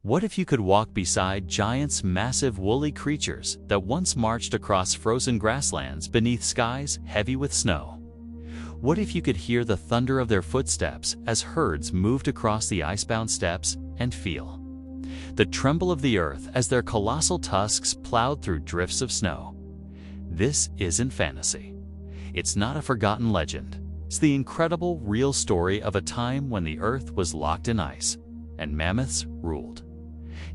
What if you could walk beside giants, massive woolly creatures that once marched across frozen grasslands beneath skies heavy with snow? What if you could hear the thunder of their footsteps as herds moved across the icebound steppes and feel the tremble of the earth as their colossal tusks plowed through drifts of snow? This isn't fantasy. It's not a forgotten legend. It's the incredible, real story of a time when the earth was locked in ice and mammoths ruled.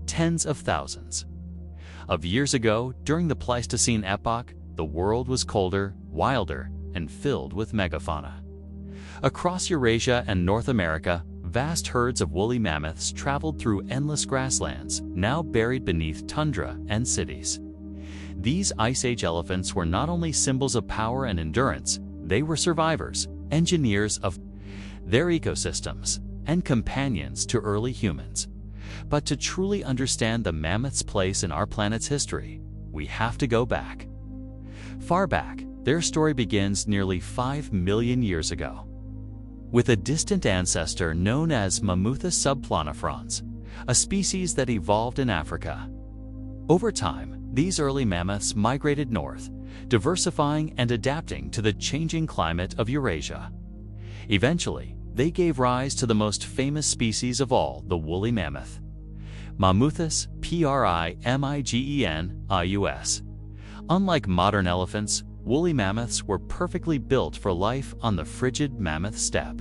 Tens of thousands of years ago, during the Pleistocene epoch, the world was colder, wilder, and filled with megafauna. Across Eurasia and North America, vast herds of woolly mammoths traveled through endless grasslands, now buried beneath tundra and cities. These Ice Age elephants were not only symbols of power and endurance, they were survivors, engineers of their ecosystems, and companions to early humans. But to truly understand the mammoth's place in our planet's history, we have to go back. Far back, their story begins nearly 5 million years ago, with a distant ancestor known as Mammuthus subplanophorans, a species that evolved in Africa. Over time, these early mammoths migrated north, diversifying and adapting to the changing climate of Eurasia. Eventually, they gave rise to the most famous species of all, the woolly mammoth, Mammuthus primigenus. Unlike modern elephants, woolly mammoths were perfectly built for life on the frigid mammoth steppe.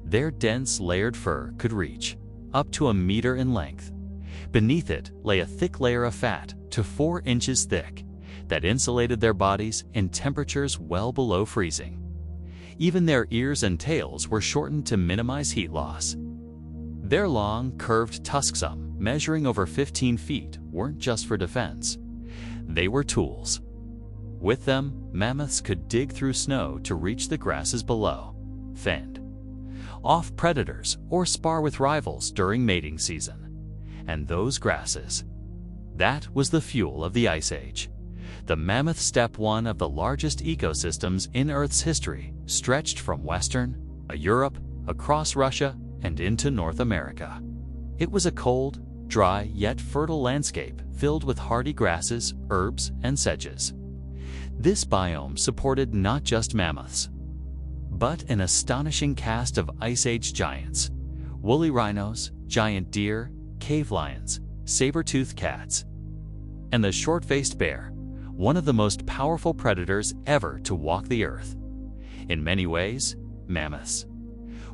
Their dense, layered fur could reach up to 1 meter in length. Beneath it lay a thick layer of fat, to 4 inches thick, that insulated their bodies in temperatures well below freezing. Even their ears and tails were shortened to minimize heat loss. Their long, curved tusks, measuring over 15 feet, weren't just for defense. They were tools. With them, mammoths could dig through snow to reach the grasses below, fend off predators, or spar with rivals during mating season. And those grasses, that was the fuel of the Ice Age. The mammoth steppe, one of the largest ecosystems in Earth's history, stretched from western Europe, across Russia, and into North America. It was a cold, dry, yet fertile landscape filled with hardy grasses, herbs, and sedges. This biome supported not just mammoths, but an astonishing cast of Ice Age giants: woolly rhinos, giant deer, cave lions, saber-toothed cats, and the short-faced bear, one of the most powerful predators ever to walk the earth. In many ways, mammoths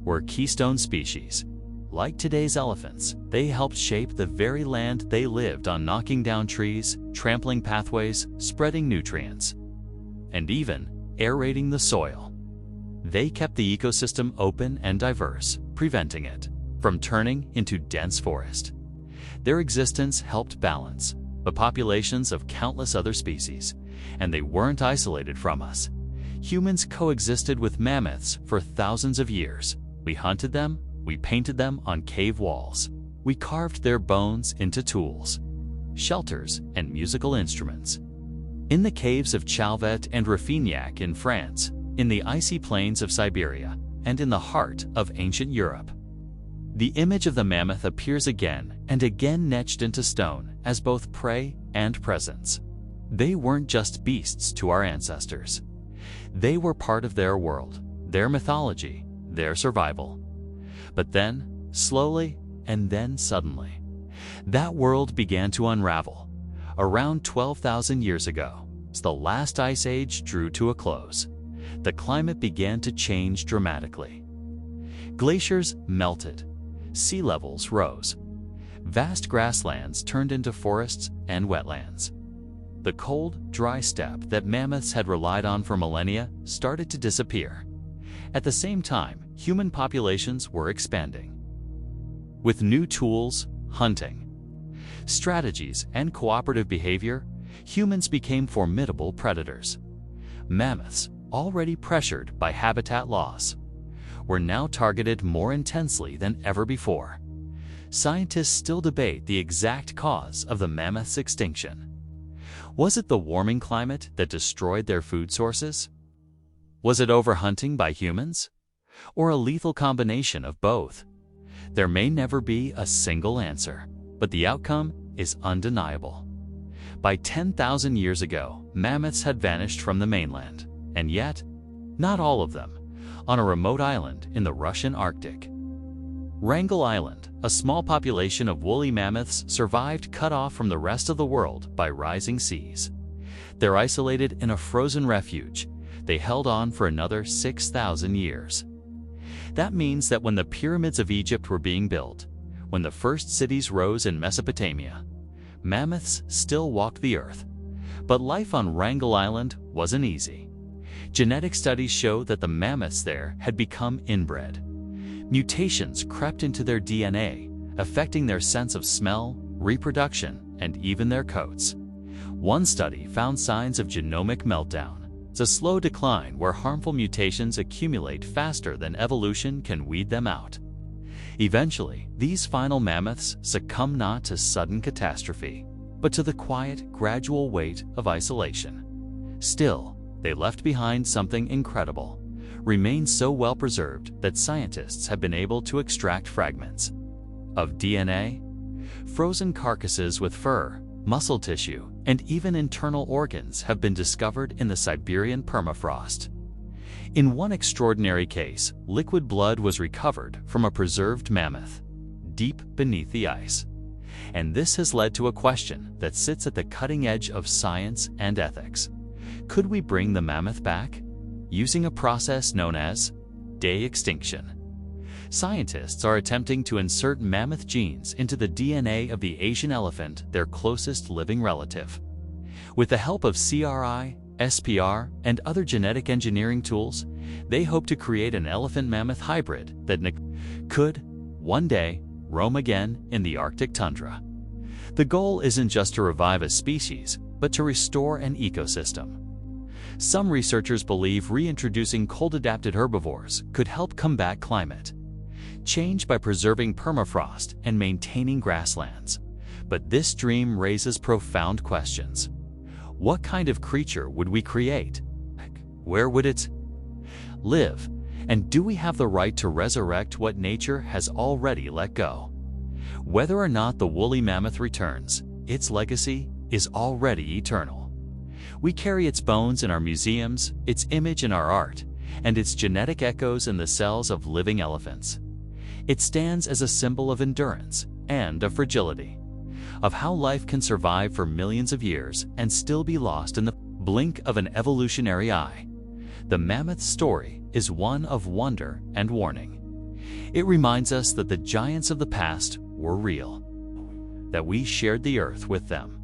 were keystone species. Like today's elephants, they helped shape the very land they lived on, knocking down trees, trampling pathways, spreading nutrients, and even aerating the soil. They kept the ecosystem open and diverse, preventing it from turning into dense forest. Their existence helped balance the populations of countless other species, and they weren't isolated from us. Humans coexisted with mammoths for thousands of years. We hunted them, we painted them on cave walls, we carved their bones into tools, shelters, and musical instruments. In the caves of Chalvet and Raffignac in France, in the icy plains of Siberia, and in the heart of ancient Europe, the image of the mammoth appears again and again, etched into stone as both prey and presence. They weren't just beasts to our ancestors. They were part of their world, their mythology, their survival. But then, slowly, and then suddenly, that world began to unravel. Around 12,000 years ago, as the last Ice Age drew to a close, the climate began to change dramatically. Glaciers melted, sea levels rose, vast grasslands turned into forests and wetlands. The cold, dry steppe that mammoths had relied on for millennia started to disappear. At the same time, human populations were expanding. With new tools, hunting strategies, and cooperative behavior, humans became formidable predators. Mammoths, already pressured by habitat loss, were now targeted more intensely than ever before. Scientists still debate the exact cause of the mammoth's extinction. Was it the warming climate that destroyed their food sources? Was it overhunting by humans? Or a lethal combination of both? There may never be a single answer. but the outcome is undeniable. By 10,000 years ago, mammoths had vanished from the mainland, and yet, not all of them, on a remote island in the Russian Arctic. Wrangel Island, a small population of woolly mammoths, survived cut off from the rest of the world by rising seas. They're isolated in a frozen refuge. They held on for another 6,000 years. That means that when the pyramids of Egypt were being built, when the first cities rose in Mesopotamia, mammoths still walked the earth. But life on Wrangel Island wasn't easy. Genetic studies show that the mammoths there had become inbred. Mutations crept into their DNA, affecting their sense of smell, reproduction, and even their coats. One study found signs of genomic meltdown. It's a slow decline where harmful mutations accumulate faster than evolution can weed them out. Eventually, these final mammoths succumb not to sudden catastrophe, but to the quiet, gradual weight of isolation. Still, they left behind something incredible, remain so well preserved that scientists have been able to extract fragments of DNA, frozen carcasses with fur, muscle tissue, and even internal organs have been discovered in the Siberian permafrost. In one extraordinary case, liquid blood was recovered from a preserved mammoth, deep beneath the ice. And this has led to a question that sits at the cutting edge of science and ethics. Could we bring the mammoth back, using a process known as de-extinction? Scientists are attempting to insert mammoth genes into the DNA of the Asian elephant, their closest living relative. With the help of CRI, SPR, and other genetic engineering tools, they hope to create an elephant-mammoth hybrid that could, one day, roam again in the Arctic tundra. The goal isn't just to revive a species, but to restore an ecosystem. Some researchers believe reintroducing cold-adapted herbivores could help combat climate change by preserving permafrost and maintaining grasslands. But this dream raises profound questions. What kind of creature would we create? Where would it live? And do we have the right to resurrect what nature has already let go? Whether or not the woolly mammoth returns, its legacy is already eternal. We carry its bones in our museums, its image in our art, and its genetic echoes in the cells of living elephants. It stands as a symbol of endurance and of fragility, of how life can survive for millions of years and still be lost in the blink of an evolutionary eye. The mammoth story is one of wonder and warning. It reminds us that the giants of the past were real, that we shared the earth with them,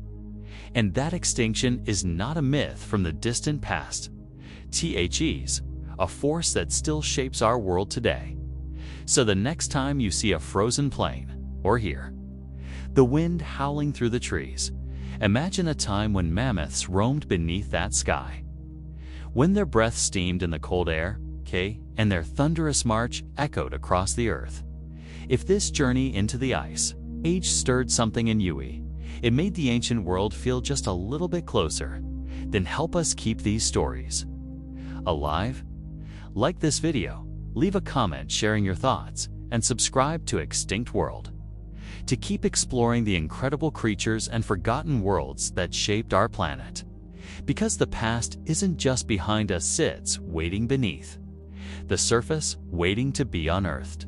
and that extinction is not a myth from the distant past. THEs, a force that still shapes our world today. So the next time you see a frozen plain, or hear the wind howling through the trees, imagine a time when mammoths roamed beneath that sky, when their breath steamed in the cold air, and their thunderous march echoed across the earth. If this journey into the ice age stirred something in you, it made the ancient world feel just a little bit closer, then help us keep these stories alive. Like this video, leave a comment sharing your thoughts, and subscribe to Extinct World to keep exploring the incredible creatures and forgotten worlds that shaped our planet. Because the past isn't just behind us, it's waiting beneath the surface, waiting to be unearthed.